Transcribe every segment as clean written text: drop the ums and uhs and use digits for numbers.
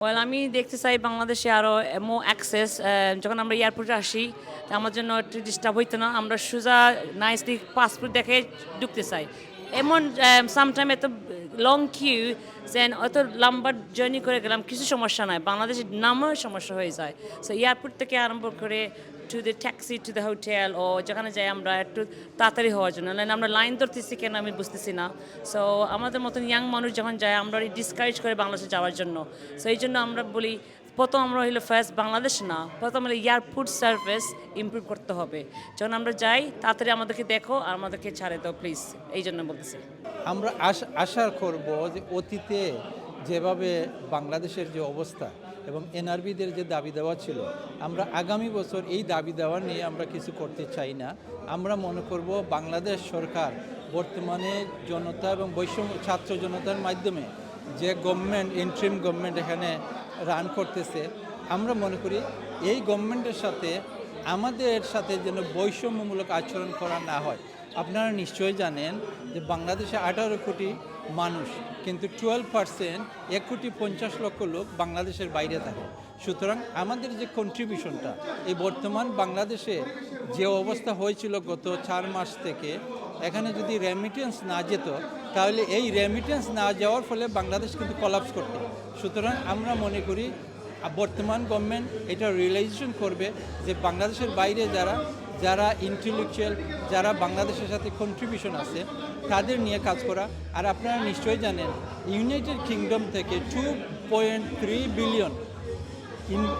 আমি দেখতে চাই বাংলাদেশে আরও অ্যাক্সেস যখন আমরা এয়ারপোর্টে আসি তা আমার জন্য একটু ডিস্টার্ব হইতো না আমরা সোজা নাইসলি পাসপোর্ট দেখে ঢুকতে চাই এমন সামটাইম এত লং কিউ যেন অত লম্বা জার্নি করে গেলাম কিছু সমস্যা নয় বাংলাদেশের নামেও সমস্যা হয়ে যায় সো এয়ারপোর্ট থেকে আরম্ভ করে to the taxi to the hotel ও যেখানে যাই আমরা একটু তাড়াতাড়ি হওয়ার জন্য আমরা লাইন ধরতেছি কেন আমি বুঝতেছি না সো আমাদের মতন ইয়াং মানুষ যখন যায় আমরা ডিসকারেজ করে বাংলাদেশে যাওয়ার জন্য সো এই জন্য আমরা বলি প্রথম আমরা হইলো ফার্স্ট বাংলাদেশ না প্রথম হলো এয়ারপোর্ট সার্ভিস ইমপ্রুভ করতে হবে যখন আমরা যাই তাড়াতাড়ি আমাদেরকে দেখো আর আমাদেরকে ছাড়ে দাও প্লিজ এই জন্য বলতেছি আমরা আশা করব যে অতীতে যেভাবে বাংলাদেশের যে অবস্থা এবং এনআরবিদের যে দাবি দেওয়া ছিল আমরা আগামী বছর এই দাবি দেওয়া নিয়ে আমরা কিছু করতে চাই না আমরা মনে করব বাংলাদেশ সরকার বর্তমানে জনতা এবং বৈষম্য ছাত্র জনতার মাধ্যমে যে গভর্নমেন্ট ইন্টারিম গভর্নমেন্ট এখানে রান করতেছে আমরা মনে করি এই গভর্নমেন্টের সাথে আমাদের সাথে যেন বৈষম্যমূলক আচরণ করা না হয় আপনারা নিশ্চয়ই জানেন যে বাংলাদেশে 18 কোটি মানুষ কিন্তু 12% 1,50,00,000 লোক বাংলাদেশের বাইরে থাকে সুতরাং আমাদের যে কন্ট্রিবিউশনটা এই বর্তমান বাংলাদেশে যে অবস্থা হয়েছিল গত 4 মাস থেকে এখানে যদি রেমিটেন্স না যেত তাহলে এই রেমিটেন্স না যাওয়ার ফলে বাংলাদেশ কিন্তু কলাপস করত সুতরাং আমরা মনে করি বর্তমান গভর্নমেন্ট এটা রিয়েলাইজেশন করবে যে বাংলাদেশের বাইরে যারা ইন্টেলেকচুয়াল যারা বাংলাদেশের সাথে কন্ট্রিবিউশন আছে তাদের নিয়ে কাজ করা আর আপনারা নিশ্চয়ই জানেন ইউনাইটেড কিংডম থেকে 2.3 বিলিয়ন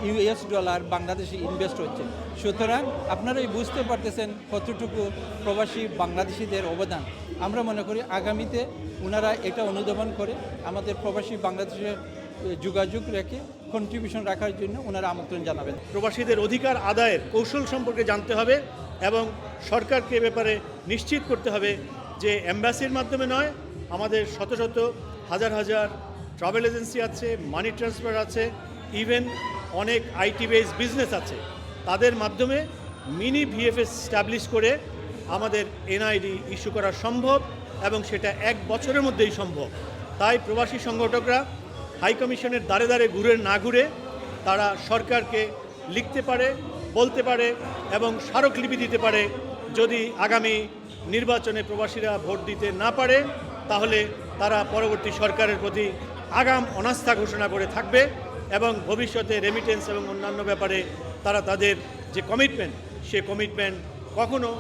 ইউএস ডলার বাংলাদেশে ইনভেস্ট হচ্ছে সুতরাং আপনারাই বুঝতে পারতেছেন কতটুকু প্রবাসী বাংলাদেশিদের অবদান আমরা মনে করি আগামীতে ওনারা এটা অনুধাবন করে আমাদের প্রবাসী বাংলাদেশের যোগাযোগ রেখে কন্ট্রিবিউশন রাখার জন্য ওনারা আমন্ত্রণ জানাবেন প্রবাসীদের অধিকার আদায়ের কৌশল সম্পর্কে জানতে হবে এবং সরকারকে এ ব্যাপারে নিশ্চিত করতে হবে যে এম্বাসির মাধ্যমে নয় আমাদের শত শত হাজার হাজার ট্রাভেল এজেন্সি আছে মানি ট্রান্সফার আছে ইভেন অনেক আইটি বেস বিজনেস আছে তাদের মাধ্যমে মিনি ভিএফএস স্ট্যাবলিশ করে আমাদের এনআইডি ইস্যু করা সম্ভব এবং সেটা 1 বছরের মধ্যেই সম্ভব তাই প্রবাসী সংগঠকরা হাই কমিশনের দ্বারে দ্বারে না ঘুরে তারা সরকারকে লিখতে পারে বলতে পারে এবং স্মারকলিপি দিতে পারে যদি আগামী নির্বাচনে প্রবাসীরা ভোট দিতে না পারে তাহলে তারা পরবর্তী সরকারের প্রতি আগাম অনাস্থা ঘোষণা করে থাকবে এবং ভবিষ্যতে রেমিটেন্স এবং অন্যান্য ব্যাপারে তারা তাদের যে কমিটমেন্ট সে কমিটমেন্ট কখনো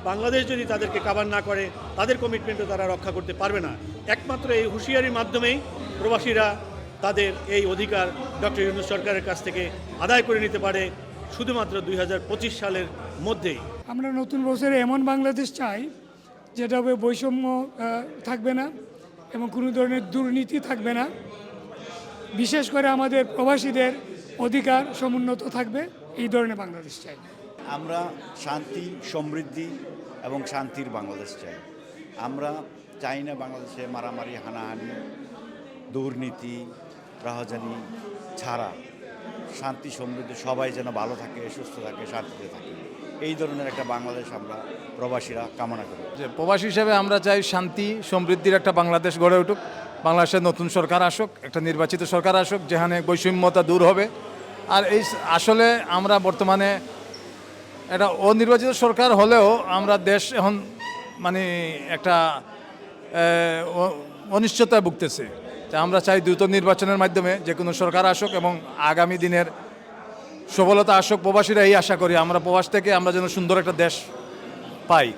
বাংলাদেশ যদি তাদেরকে কাভার না করে তাদের কমিটমেন্টও তারা রক্ষা করতে পারবে না একমাত্র এই হুঁশিয়ারির মাধ্যমেই প্রবাসীরা তাদের এই অধিকার ডক্টর ইউনূস সরকারের কাছ থেকে আদায় করে নিতে পারে শুধুমাত্র 2025 সালের মধ্যেই আমরা নতুন বছরে এমন বাংলাদেশ চাই যেটা হবে বৈষম্য থাকবে না এবং কোনো ধরনের দুর্নীতি থাকবে না বিশেষ করে আমাদের প্রবাসীদের অধিকার সমুন্নত থাকবে এই ধরনের বাংলাদেশ চাই আমরা শান্তি সমৃদ্ধি এবং শান্তির বাংলাদেশ চাই আমরা চাই না বাংলাদেশে মারামারি হানাহানি দুর্নীতি রাহাজানি ছাড়া শান্তি সমৃদ্ধি সবাই যেন ভালো থাকে সুস্থ থাকে শান্তিতে থাকে এই ধরনের একটা বাংলাদেশ আমরা প্রবাসীরা কামনা করি যে প্রবাসী হিসেবে আমরা চাই শান্তি সমৃদ্ধির একটা বাংলাদেশ গড়ে উঠুক বাংলাদেশের নতুন সরকার আসুক একটা নির্বাচিত সরকার আসুক যেখানে বৈষম্যতা দূর হবে আর এই আসলে আমরা বর্তমানে একটা অনির্বাচিত সরকার হলেও আমরা দেশ এখন মানে একটা অনিশ্চয়তায় ভুগতেছে তা আমরা চাই দ্রুত নির্বাচনের মাধ্যমে যে কোনো সরকার আসুক এবং আগামী দিনের সফলতা আসুক প্রবাসীরা এই আশা করি আমরা প্রবাস থেকে আমরা যেন সুন্দর একটা দেশ পাই